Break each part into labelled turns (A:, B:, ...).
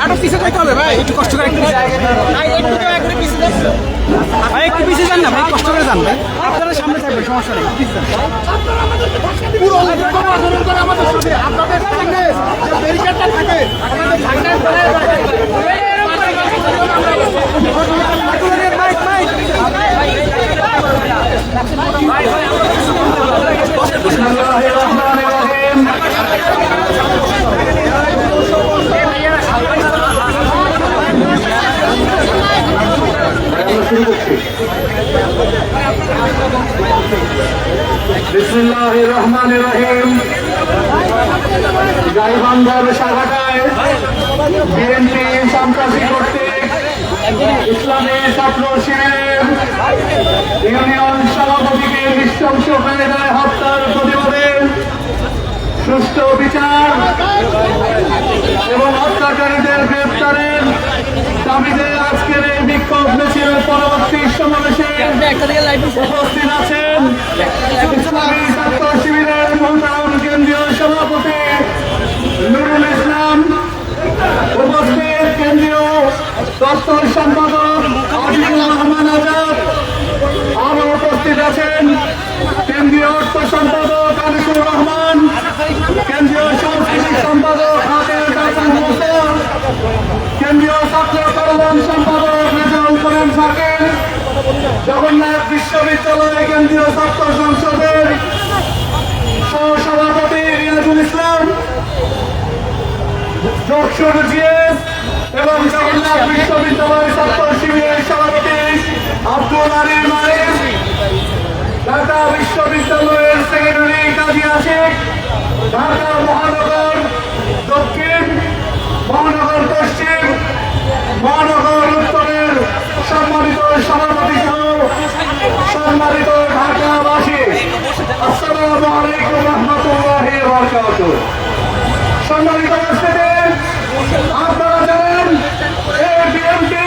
A: আরো পিছিয়ে যেতে হবে ভাই, একটু কষ্ট করে ভাই, একটু পিছিয়ে যান না ভাই, কষ্ট করে যান ভাই, আপনারা সামনে থাকবেন, সমস্যা নেই। পুরো আচরণ করে আমাদের সাথে, আপনাদের সামনে যে ব্যারিকেডটা থাকে আমাদের ঝান্ডায়
B: বিসমিল্লাহির রহমানির রহিম। গাইবান্ধার শাখাটায় বিএনপি সন্ত্রাসী কর্তৃক ইসলামী ছাত্র শিবিরের ইউনিয়ন সভাপতিকে নৃশংসকারীদের হত্যার প্রতিবাদে সুষ্ঠু বিচার এবং হত্যাকারীদের গ্রেপ্তারের দাবিতে আজকের এই বিক্ষোভ মিছিলের পরবর্তী সমাবেশে উপস্থিত আছেন ইসলামী ছাত্র শিবিরের মোহতারাম কেন্দ্রীয় সভাপতি নুরুল ইসলাম, উপস্থিত কেন্দ্রীয় দপ্তর সম্পাদক আজিজুর রহমান আজাদ, আরো উপস্থিত আছেন কেন্দ্রীয় অর্থ সম্পাদক আনিসুর রহমান, কেন্দ্রীয় সাংস্কৃতিক সম্পাদক হাতের হাসান মুসা, কেন্দ্রীয় ছাত্র কল্যাণ সম্পাদক রেজাউল করিম শাকিল, জগন্নাথ বিশ্ববিদ্যালয় কেন্দ্রীয় ছাত্র সংসদের সহসভাপতি রিয়াজুল ইসলাম, যশোর জিএস এবং জগন্নাথ বিশ্ববিদ্যালয় ছাত্র শিবিরের সভাপতি আব্দুল আলী মালিক, ঢাকা বিশ্ববিদ্যালয়ের সেক্রেটারি কাজী আশিক, ঢাকা মহানগর দক্ষিণ, মহানগর পশ্চিম, মহানগর উত্তরের সম্মানিত সভাপতি সহ সম্মানিত ঢাকাবাসী, আসসালামু আলাইকুম রহমতুল্লাহি ওয়া বারাকাতুহু। সম্মানিত উপস্থিতি, আপনারা জানেন এই বিএনপি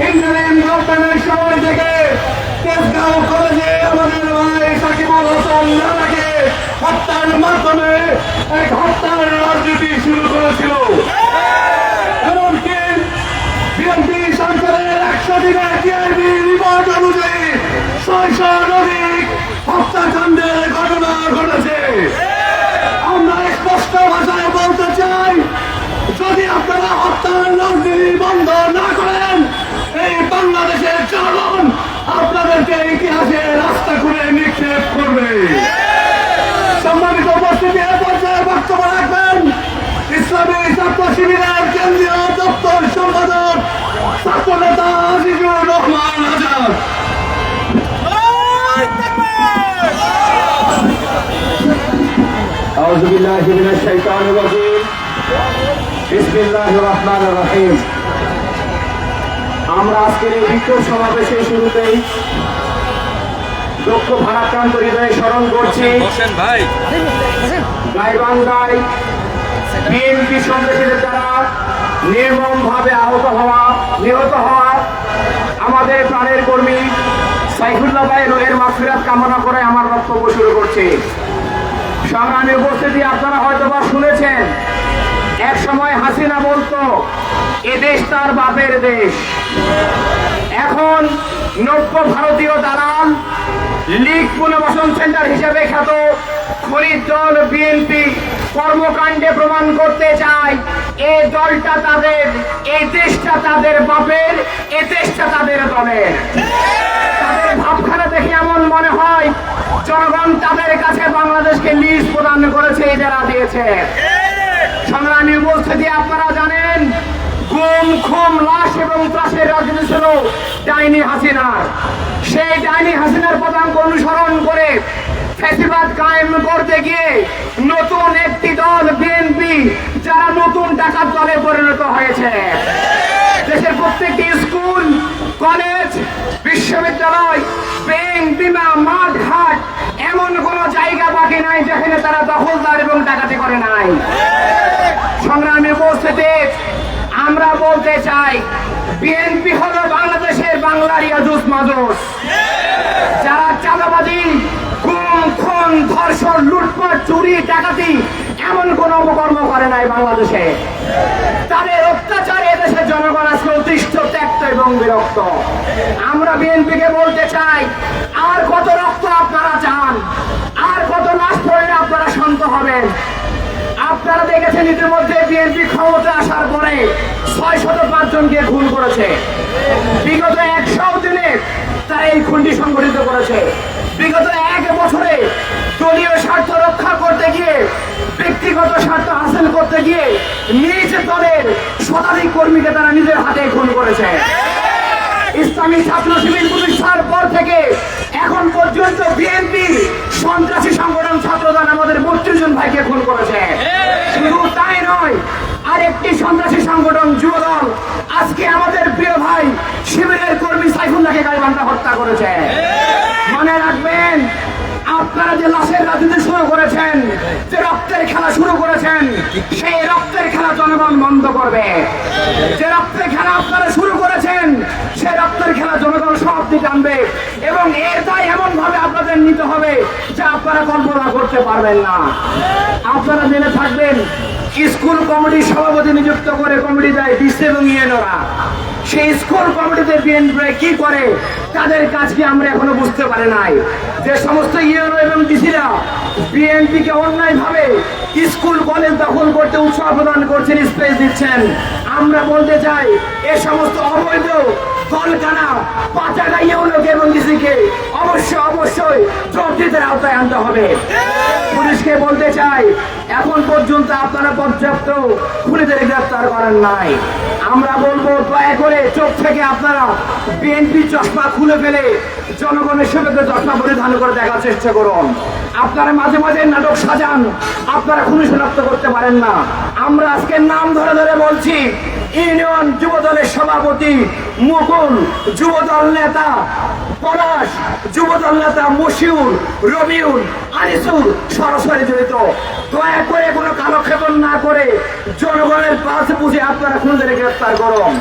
B: ইন্টারিম গভর্নমেন্টের সময় থেকে তেজগাঁও কলেজে আমাদের ভাই সাকিবুল হাসান রানাকে হত্যার মাধ্যমে এক হত্যার রাজনীতি শুরু করেছিল। এমনকি বিএনপি সরকারের 100 দিনের টিআইবি রিপোর্ট অনুযায়ী 600 অধিক হত্যাকাণ্ডের ঘটনা ঘটেছে। আমরা স্পষ্ট ভাষায় বলতে চাই, যদি আপনারা হত্যার রাজনীতি বন্ধ না করেন, এই বাংলাদেশের জনগণ আপনাদেরকে ইতিহাসে রাস্তা করে নিক্ষেপ করবে। সম্মানিত উপস্থিতি, এ পর্যায়ে বক্তব্য রাখবেন ইসলামী ছাত্র শিবিরের কেন্দ্রীয় দপ্তর সম্পাদক ছাত্র নেতা আজিজুর রহমান আজাদ। আউযু বিল্লাহি মিনাশ শাইতানির রাজীম। বিসমিল্লাহির রহমানির রহিম। আমরা আজকের এই বিক্ষোভ সমাবেশের শুরুতেই দুঃখ ভারাক্রান্ত হৃদয়ে স্মরণ করছি গাইবান্ধায় বিএনপি সন্ত্রাসীদের দ্বারা নির্মমভাবে নিহত হওয়া আমাদের প্রাণের কর্মী সাইফুল্লাহ ভাই রোহের মাগফিরাত কামনা করে আমার বক্তব্য শুরু করছি। সংগ্রামী উপস্থিতি, আপনারা হয়তোবা শুনেছেন এক সময় হাসিনা বলতো এ দেশ তার বাপের দেশ। এখন নব্য ভারতীয় দালাল লীগ পুনর্বাসন সেন্টার হিসেবে খ্যাত খরিদ দল বিএনপি কর্মকাণ্ডে প্রমাণ করতে চায় এই দলটা তাদের, এই দেশটা তাদের বাপের, এই দেশটা তাদের দলের। তাদের ভাবখানা দেখে এমন মনে হয় জনগণ তাদের কাছে বাংলাদেশকে লিজ প্রদান করেছে, যারা দিয়েছে। সংগ্রামী উপস্থিতি, আপনারা জানেন গুম খুম লাশ এবং ত্রাসের রাজনীতি ছিল ডাইনি হাসিনার। সেই ডাইনি হাসিনার পদাঙ্ক অনুসরণ করে ফ্যাসিবাদ কায়েম করতে গিয়ে নতুন একটি দল বিএনপি, যারা নতুন ডাকাত দলে পরিণত হয়েছে। দেশের প্রত্যেকটি স্কুল, কলেজ, বিশ্ববিদ্যালয়, ব্যাংক, বিমা, মাঠ, ঘাট, এমন কোন জায়গা বাকি নাই যেখানে তারা দখলদার এবং ডাকাতি করে নাই। সংগ্রামী উপস্থিতি, আমরা বলতে চাই বিএনপি হলো বাংলাদেশের বাংলার ইয়াজুজ মাজুজ। যারা চাঁদাবাজি, গুম খুন, ধর্ষণ, লুটপাট, চুরি, ডাকাতি এমন কোন অপকর্ম করে নাই বাংলাদেশে। তাদের অত্যাচারে এদেশের জনগণ আজকে অতিষ্ঠ, ত্যক্ত এবং বিরক্ত। আমরা বিএনপিকে বলতে চাই, আর কত রক্ত আপনারা চান? আর কত লাশ পড়লে আপনারা শান্ত হবেন? আপনারা দেখেছেন ইতিমধ্যে বিএনপি ক্ষমতা আসার পরে 605 জনকে খুন করেছে। বিগত 100 দিনে তারা এই খুনটি সংগঠিত করেছে। বিগত 1 বছরে দলীয় স্বার্থ রক্ষা করতে গিয়ে, ব্যক্তিগত স্বার্থ হাসিল করতে গিয়ে নিজ দলের শতাধিক কর্মীকে তারা নিজের হাতে খুন করেছে। ইসলামী ছাত্র শিবির প্রতিষ্ঠার পর থেকে এখন পর্যন্ত বিএনপি সন্ত্রাসী সংগঠন ছাত্রদল আমাদের 32 জন ভাইকে খুন করেছে। শুধু তাই নয়, আরেকটি সন্ত্রাসী সংগঠন যুবদল আজকে আমাদের প্রিয় ভাই শিবিরের কর্মী সাইফুল্লাহকে গাইবান্ধা হত্যা করেছে। মনে রাখবেন, আপনারা যে লাশের রাজনীতি শুরু করেছেন, যে রক্তের খেলা শুরু করেছেন, সেই রক্তের খেলা জনগণ বন্ধ করবে। যে রক্তের খেলা আপনারা শুরু করেছেন, সেই রক্তের খেলা জনগণ সব দিকে আনবে এবং এর দায় এমন ভাবে আপনাদের নিতে হবে যে আপনারা কল্পনা করতে পারবেন না। আপনারা জেনে থাকবেন, স্কুল কমিটির সভাপতি নিযুক্ত করে কমিটি দেয় ডিসি এবং ইউএনওরা। সেই স্কুল কমিটিতে বিএনপি কি করে, তাদের কাজ কি আমরা এখনো বুঝতে পারি নাই। যে সমস্ত ইউএনও এবং ডিসিরা বিএনপিকে অন্যায় ভাবে স্কুল কলেজ দখল করতে উৎসাহ প্রদান করছেন, স্পেস দিচ্ছেন, আমরা বলতে চাই এ সমস্ত অবৈধ দলকানা পাচারা ইউএনওকে এবং ডিসিকে অবশ্যই জবাবদিহিতার আওতায় আনতে হবে। পুলিশকে বলতে চাই, এখন পর্যন্ত আপনারা পর্যাপ্ত খুনিদের গ্রেফতার করেন নাই। আমরা বলবো, দয়া করে চোখ থেকে আপনারা বিএনপি চশমা খুলে ফেলে জনগণের সেবকে চশমা পরিধান করে দেখার চেষ্টা করুন। আপনারা মাঝে মাঝে নাটক সাজান, আপনারা খুনি শনাক্ত করতে পারেন না। আমরা আজকে নাম ধরে ধরে বলছি, ইউনিয়ন যুবদলের সভাপতি মুকুল, যুবদল নেতা পলাশ, যুবদল নেতা মশিউর, রবিউল, আনিসুর সরাসরি জড়িত। দয়া করে কোনো কালক্ষেপণ না করে জনগণের পাশে বুঝে আপনারা খুনিদের গ্রেফতার করুন।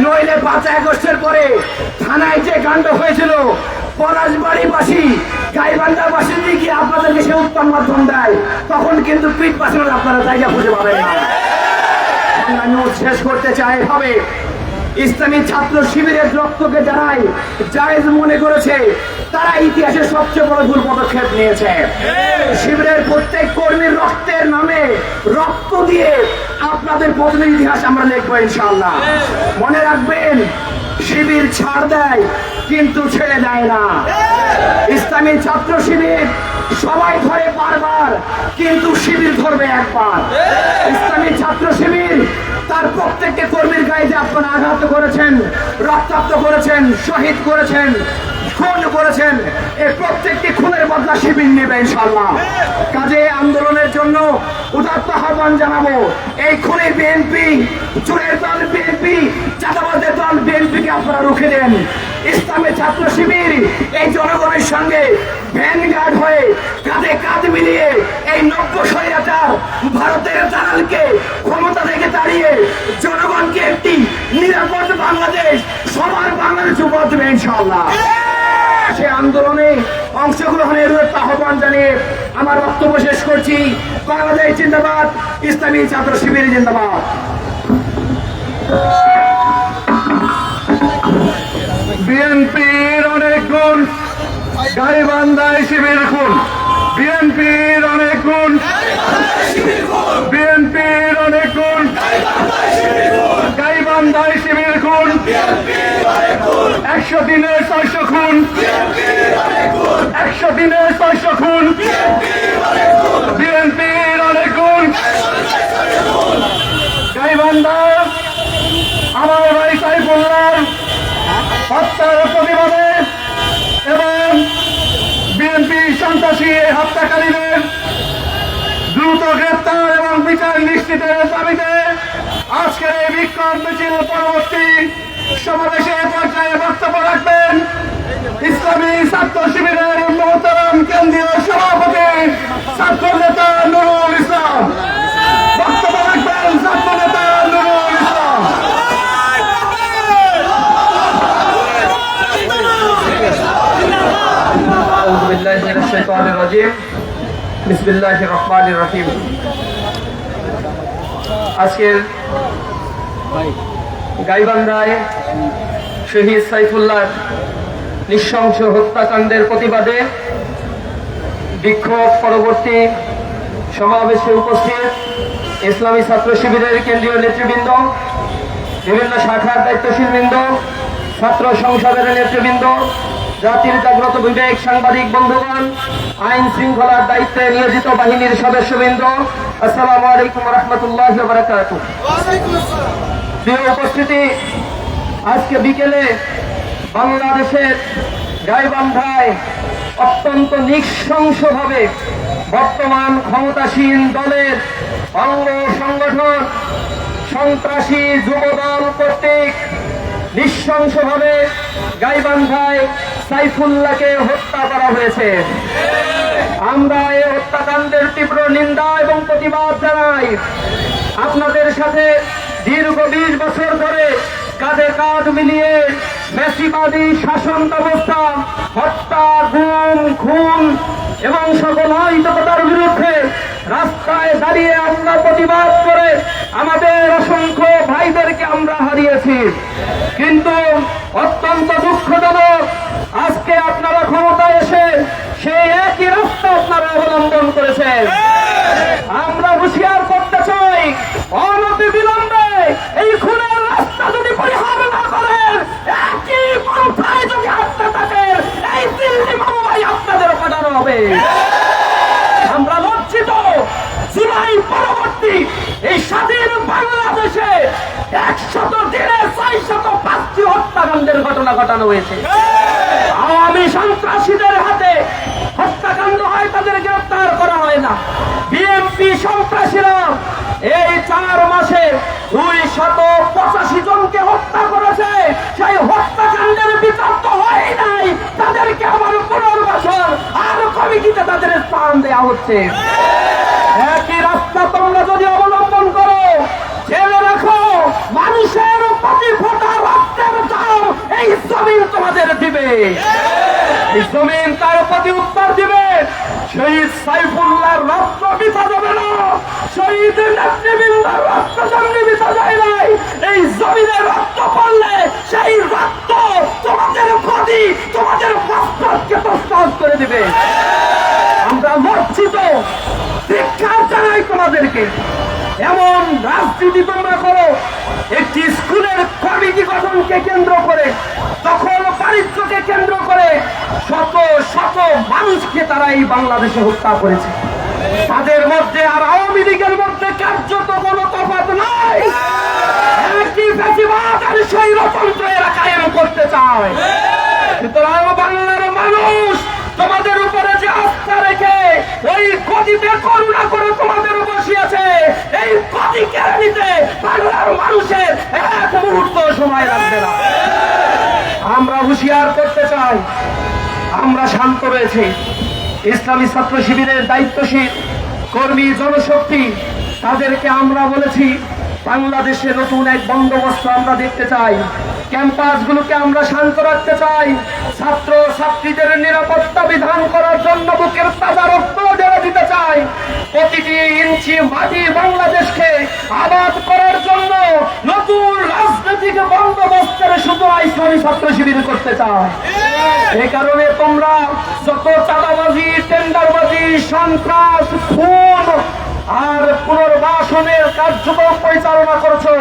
B: নইলে 5 আগস্টের পরে থানায় যে কাণ্ড হয়েছিল, পলাশবাড়িবাসী গাইবান্ধাবাসী দিকে আপনাদেরকে সে উত্তম মাধ্যম দেয়, তখন কিন্তু পিঠ পাশানোর আপনারা জায়গা খুঁজে পাবেন না। আমি শেষ করতে চাই হবে, ইসলামী ছাত্র শিবিরের রক্তকে যারাই জায়েজ মনে করেছে, তারা ইতিহাসের সবচেয়ে বড় ভুল পদক্ষেপ নিয়েছে। শিবিরের প্রত্যেক কর্মীর রক্তের নামে রক্ত দিয়ে আপনাদের প্রতিনিধি ইতিহাস আমরা লিখবো ইনশাআল্লাহ। মনে রাখবেন, শিবির ছাড় দেয় কিন্তু ছেড়ে দেয় না। ইসলামী ছাত্র শিবির সবাই ধরে বারবার, কিন্তু শিবির ধরবে একবার। ইসলামী ছাত্র শিবির তার প্রত্যেকটি কর্মীর গায়ে যে আপনারা আঘাত করেছেন, রক্তাক্ত করেছেন, শহীদ করেছেন, খুন করেছেন, এই প্রত্যেকটি খুনের বদলা শিবির নেবে ইনশাআল্লাহ। কাজে আন্দোলনের জন্য উদাত্ত আহ্বান জানাবো, এই খুনি বিএনপি, চোরের দল বিএনপি, চাঁদাবাজের দল বিএনপিকে আপনারা রুখে দেন। ইসলামী ছাত্র শিবির এই জনগণের সঙ্গে ভ্যানগার্ড হয়ে কাঁধে কাঁধ মিলিয়ে এই নব্য স্বৈরাচার ভারতের দালালকে ক্ষমতা থেকে তাড়িয়ে জনগণকে একটি নিরাপদ বাংলাদেশ, সবার বাংলাদেশ উপহার দেবে ইনশাআল্লাহ। সে আন্দোলনে অংশগ্রহণের আহ্বান জানিয়ে আমার বক্তব্য শেষ করছি। বাংলাদেশ জিন্দাবাদ, ইসলামী ছাত্র শিবির জিন্দাবাদ।
A: বিএনপির অনেক গুণ, গাইবান্ধায় শিবির খুন। বিএনপির অনেক গুণ, বিএনপির অনেক গুণ, গাইবান্ধায় শিবির খুন। 100 দিনে 600 খুন, 100 দিনে 600 খুন। বিএনপির অনেক গুণ। গাইবান্ধা আমার ভাই সাইফুল্লাহ হত্যার প্রতিবাদে এবং বিএনপি সন্ত্রাসী হত্যাকারীদের দ্রুত গ্রেফতার এবং বিচার নিশ্চিতের দাবিতে আজকের এই বিক্ষোভ মিছিল পরবর্তী সমাবেশে পর্যায়ে বক্তব্য রাখবেন ইসলামী ছাত্র শিবিরের মহতরম কেন্দ্রীয় সভাপতি ছাত্র নেতা নুরুল ইসলাম। বক্তব্য রাখবেন ছাত্র নেতা নুরুল ইসলাম।
B: বিসমিল্লাহির রহমানির রহিম।
C: আজকের গাইবান্ধায় শহীদ সাইফুল্লাহ নৃশংস হত্যাকাণ্ডের প্রতিবাদে বিক্ষোভ পরবর্তী সমাবেশে উপস্থিত ইসলামী ছাত্র শিবিরের কেন্দ্রীয় নেতৃবৃন্দ, বিভিন্ন শাখার দায়িত্বশীল বৃন্দ, ছাত্র সংসদের নেতৃবৃন্দ, জাতির জাগ্রত বিবেক সাংবাদিক বন্ধুগণ, আইন শৃঙ্খলার দায়িত্বে নিয়োজিত বাহিনীর সদস্যবৃন্দ, আসসালামু আলাইকুম ওয়া রাহমাতুল্লাহি ওয়া বারাকাতুহু। প্রিয় উপস্থিতি, আজকে বিকেলে বাংলাদেশের গাইবান্ধায় অত্যন্ত নৃশংসভাবে বর্তমান ক্ষমতাসীন দলের অঙ্গ সংগঠন সন্ত্রাসী যুবদল কর্তৃক নৃশংসভাবে গাইবান্ধায় সাইফুল্লাহকে হত্যা করা হয়েছে। আমরা এই হত্যাকাণ্ডের তীব্র নিন্দা এবং প্রতিবাদ জানাই। আপনাদের সাথে দীর্ঘ 20 বছর ধরে কাঁধে কাঁধ মিলিয়ে ফ্যাসিবাদী শাসন ব্যবস্থা, হত্যা, গুম, খুন এবং সকল অরাজকতার বিরুদ্ধে রাস্তায় দাঁড়িয়ে আমরা প্রতিবাদ করে আমাদের অসংখ্য ভাইদেরকে আমরা হারিয়েছি। কিন্তু অত্যন্ত দুঃখজনক, আজকে আপনারা ক্ষমতায় এসে সেই একই রাস্তা আপনারা অবলম্বন করেছেন। আমরা হুঁশিয়ার করতে চাই, অনতি বিলম্বে এই খুনের রাস্তা যদি পরিহার না করেন, একই পন্থায় যদি হাঁটতে থাকেন, এই দিল্লি মামলায় আপনাদের পাঠানো হবে। আমরা লজ্জিত, জুলাই পরবর্তী এই স্বাধীন বাংলাদেশে 100 দিনে 605টি হত্যাকাণ্ডের ঘটনা ঘটানো হয়েছে। আওয়ামী সন্ত্রাসীদের হাতে হত্যাকাণ্ড হয়, তাদের গ্রেফতার করা হয় না। বিএনপি সন্ত্রাসীরা এই 4 মাসে 285 জনকে হত্যা করেছে। সেই হত্যাকাণ্ডের বিচার তো হয় নাই, তাদেরকে আবার পুনর্বাসন আর কমিটিতে তাদের স্থান দেওয়া হচ্ছে। একই রাস্তা তোমরা যদি অবলম্বন করো, জেনে রাখো, মানুষের প্রতি ফোঁটা রক্তের দাম এই জমিন তোমাদের দিবে। এই জমিন তার প্রতি উত্তর দিবে। শহীদ সাইফুল্লাহর রক্ত বৃথা যাবে না, শহীদ নেতৃবৃন্দের রক্ত যেমনি বৃথা যায় নাই, এই জমিনের রক্ত পড়লে সেই রক্ত তোমাদের প্রতি, তোমাদের মস্তককে তছনছ করে দিবে। আমরা লজ্জিত, ধিক্কার জানাই তোমাদেরকে। এমন রাজনীতি তোমরা করো, একটি স্কুলের কমিটি গঠনকে কেন্দ্র করে, দখল বাণিজ্যকে কেন্দ্র করে শত শত মানুষকে তারা এই বাংলাদেশে হত্যা করেছে। তাদের মধ্যে আর আওয়ামী লীগের মধ্যে কার্যত কোনো তফাৎ নাই। একই ফ্যাসিবাদ আর স্বৈরতন্ত্র এরা কায়েম করতে চায়। সুতরাং বাংলার মানুষ তোমাদের উপরে যে আস্থা রেখে ওই গদিতে করুণা করে তোমাদের বসিয়েছে, এই গদি কেড়ে নিতে বাংলার মানুষের এক মুহূর্ত সময় লাগবে না। আমরা হুঁশিয়ার করতে চাই, আমরা শান্ত রয়েছি। ইসলামী ছাত্র শিবিরের দায়িত্বশীল কর্মী জনশক্তি, তাদেরকে আমরা বলেছি বাংলাদেশে নতুন এক বন্দোবস্ত আমরা দেখতে চাই। ক্যাম্পাসগুলোকে আমরা শান্ত রাখতে চাই। ছাত্র ছাত্রীদের নিরাপত্তা বিধান করার জন্য বুকের তাজা রক্ত ঢেলে দিতে চাই। প্রতিটি ইঞ্চি মাটি বাংলাদেশকে আবাদ করার জন্য নতুন রাজনৈতিক বন্দোবস্তের সূচনা ইসলামী ছাত্র শিবির করতে চায়। এই কারণে তোমরা যত চাঁদাবাজি, টেন্ডারবাজি, সন্ত্রাস, খুন আর পুনর্বাসনের কার্যক্রম পরিচালনা করছো,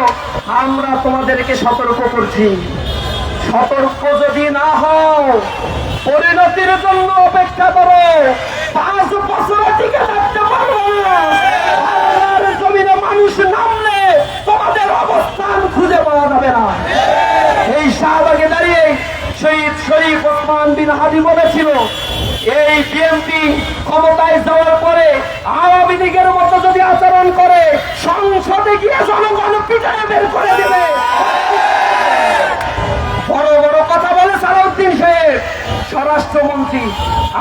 C: আমরা তোমাদেরকে সতর্ক করছি। সতর্ক যদি না হও, পরিণতির জন্য অপেক্ষা করো। 5 বছর টিকে থাকতে পারো না। আল্লাহর জমিনে মানুষ নামলে তোমাদের অবস্থান খুঁজে পাওয়া যাবে না। এই শাহবাগে দাঁড়িয়ে শহীদ শরীফ ওসমান বিন হাদি বলেছিল, এই বিএনপি ক্ষমতায় যাওয়ার পরে আওয়ামী লীগের মতো যদি আচরণ করে, সংসদে গিয়ে জনগণ পিটায়ে বের করে দেবে। বড় বড় কথা বলে সালাউদ্দিন সাহেব স্বরাষ্ট্রমন্ত্রী।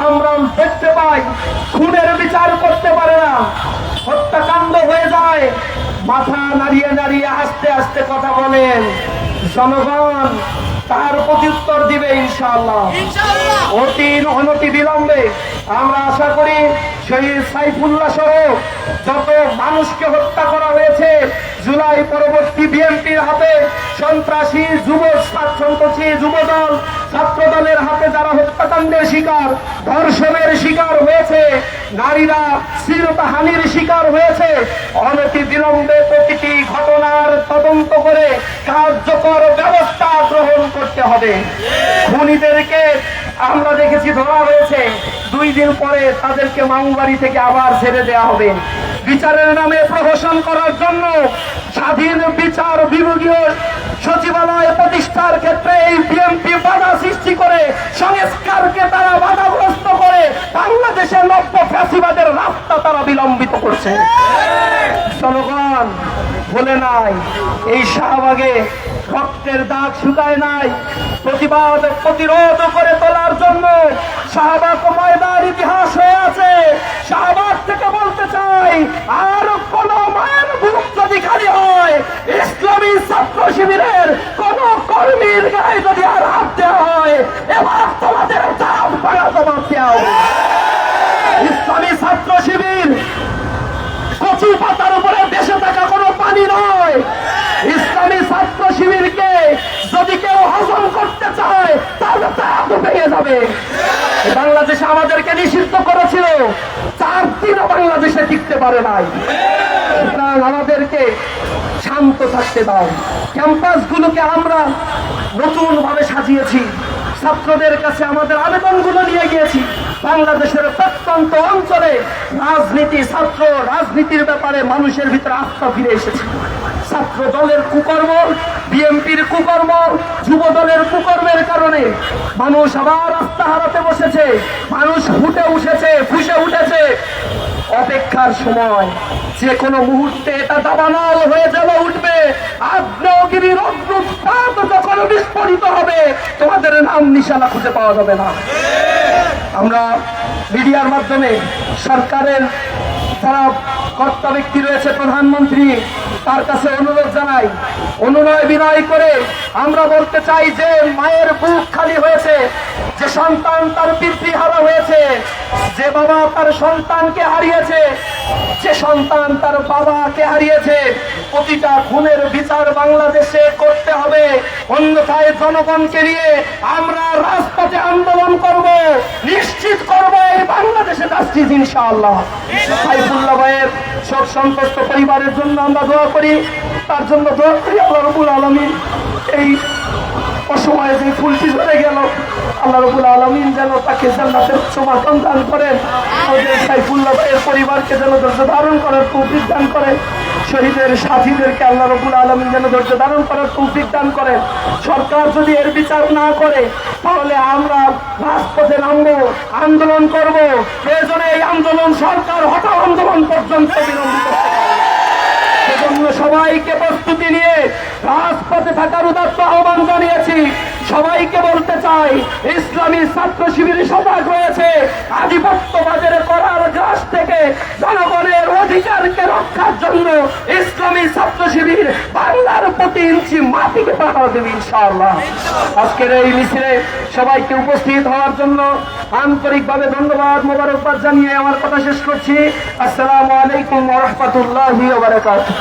C: আমরা দেখতে পাই খুনের বিচার করতে পারে না, হত্যাকাণ্ড হয়ে যায়, মাথা নাড়িয়ে নাড়িয়ে আস্তে আস্তে কথা বলেন। জনগণ তার প্রত্যুত্তর দিবে ইনশাআল্লাহ। অতি অনতি বিলম্বে আমরা আশা করি শহীদ সাইফুল্লাহ সহ যত মানুষকে হত্যা করা হয়েছে জুলাই পরবর্তী বিএনপির হাতে, সন্ত্রাসী যুবদল ছাত্র দলের হাতে যারা হত্যাকাণ্ডের শিকার, ধর্ষণের শিকার হয়েছে, নারীরা শ্লীলতাহানির শিকার হয়েছে, অনতি বিলম্বে প্রতিটি ঘটনার তদন্ত করে কার্যকর ব্যবস্থা গ্রহণ করতে হবে। খুনিদেরকে আমরা দেখেছি ধরা হয়েছে, 2 দিন পরে তাদেরকে মামুবাড়ি থেকে আবার ছেড়ে দেওয়া হবে। বিচারের নামে প্রহসন করার জন্য স্বাধীন বিচার বিভাগীয় সচিবালয় প্রতিষ্ঠার ক্ষেত্রে এই বিএনপি বাধা সৃষ্টি করে, সংস্কারকে তারা বাধাগ্রস্ত করে বাংলাদেশের নব্য ফ্যাসিবাদের রাস্তা তারা বিলম্বিত করছে। জনগণ বলে নাই, এই শাহবাগে রক্তের দাগ শুকায় নাই। প্রতিবাদ প্রতিরোধ করে তোলার জন্য শাহবাগ ময়দান ইতিহাস হয়ে আছে। শাহবাগ থেকে বলতে চাই, আর কোন মায়ের বুক যদি খালি হয়, ইসলামী ছাত্র শিবিরের কোন কর্মীর গায়ে যদি আর হাত দেওয়া হয়, এবার তোমাদের দাম ভাঙা জবাব দেওয়া হবে। ইসলামী ছাত্র শিবির কচু পাতার উপরে দেশে থাকা কোনো পানি নয়। ইসলামী ছাত্র শিবিরকে যদি কেউ হজম করতে চায় তাহলে তারা তো ভেঙে যাবে। বাংলাদেশে আমাদেরকে নিষিদ্ধ করেছিল, 4 দিনও বাংলাদেশে টিকতে পারে নাই। সুতরাং আমাদেরকে শান্ত থাকতে দাও। ক্যাম্পাসগুলোকে আমরা নতুন ভাবে সাজিয়েছি, ছাত্রদের কাছে আমাদের আবেদনগুলো নিয়ে গিয়েছি। বাংলাদেশের প্রত্যন্ত অঞ্চলে ছাত্র রাজনীতির ব্যাপারে মানুষের ভিতরে আস্থা ফিরে এসেছে। ছাত্র দলের কুকর্ম, বিএনপির কুকর্ম, যুব দলের কুকর্মের কারণে মানুষ আবার আস্থা হারাতে বসেছে, মানুষ ফুসে উঠেছে। অপেক্ষার সময়, যে কোনো মুহূর্তে এটা দাবানল হয়ে উঠবে। আগ্নেয়গিরির অগ্নুৎপাত যখন বিস্ফোরিত হবে, তোমাদের নাম নিশানা খুঁজে পাওয়া যাবে না। আমরা মিডিয়ার মাধ্যমে সরকারের যারা কর্তা ব্যক্তি রয়েছে, প্রধানমন্ত্রী, তার কাছে অনুরোধ জানাই, অনুনয় বিনয় করে আমরা বলতে চাই যে মায়ের বুক খালি হয়েছে, যে সন্তান তার পিতৃহারা হয়েছে, যে বাবা তার সন্তানকে হারিয়েছে, যে সন্তান তার বাবাকে হারিয়েছে, প্রতিটা খুনের বিচার বাংলাদেশে করতে হবে। অন্যথায় জনগণকে নিয়ে আমরা রাজপথে আন্দোলন করব, নিশ্চিত করব এই বাংলাদেশে জাস্টিস ইনশাআল্লাহ। সাইফুল্লাহ ভাইয়ের শোক সন্তপ্ত পরিবারের জন্য আমরা দোয়া করি, তার জন্য দোয়া করি আল্লাহ রাব্বুল আলামিন এই অসময়ে যে ফুলটি ঝরে গেল, আল্লাহ রাব্বুল আলামিন যেন তাকে জান্নাতের উচ্চ মাকাম দান করেন। আমাদের সাইফুল্লাহ ভাইয়ের পরিবারকে যেন ধৈর্য ধারণ করার তৌফিক দান করেন। শহীদের সাথীদেরকে আল্লাহ রাব্বুল আলামিন যেন ধৈর্য ধারণ করার তৌফিক দান করেন। সরকার যদি এর বিচার না করে তাহলে আমরা রাজপথে নামবো, আন্দোলন করব। প্রয়োজনে এই আন্দোলন সরকার হটাও আন্দোলন পর্যন্ত বিলম্বিত করতে হবে। সেজন্য সবাইকে প্রস্তুতি নিয়ে রাজপথে থাকার উদাত্ত আহ্বান জানিয়েছি। সবাইকে বলতে চাই, ইসলামী ছাত্র শিবির সজাগ রয়েছে। আধিপত্যবাদের করার গ্রাস থেকে জনগণের অধিকারকে রক্ষার জন্য ইসলামী ছাত্র শিবির বাংলার প্রতি ইঞ্চি মাটিকে পাহারা দেবে ইনশাআল্লাহ। আজকের এই মিছিলে সবাইকে উপস্থিত হওয়ার জন্য আন্তরিকভাবে ধন্যবাদ, মোবারকবাদ জানিয়ে আমার কথা শেষ করছি। আসসালামু আলাইকুম ওয়া রাহমাতুল্লাহি ওয়া বারাকাতুহু।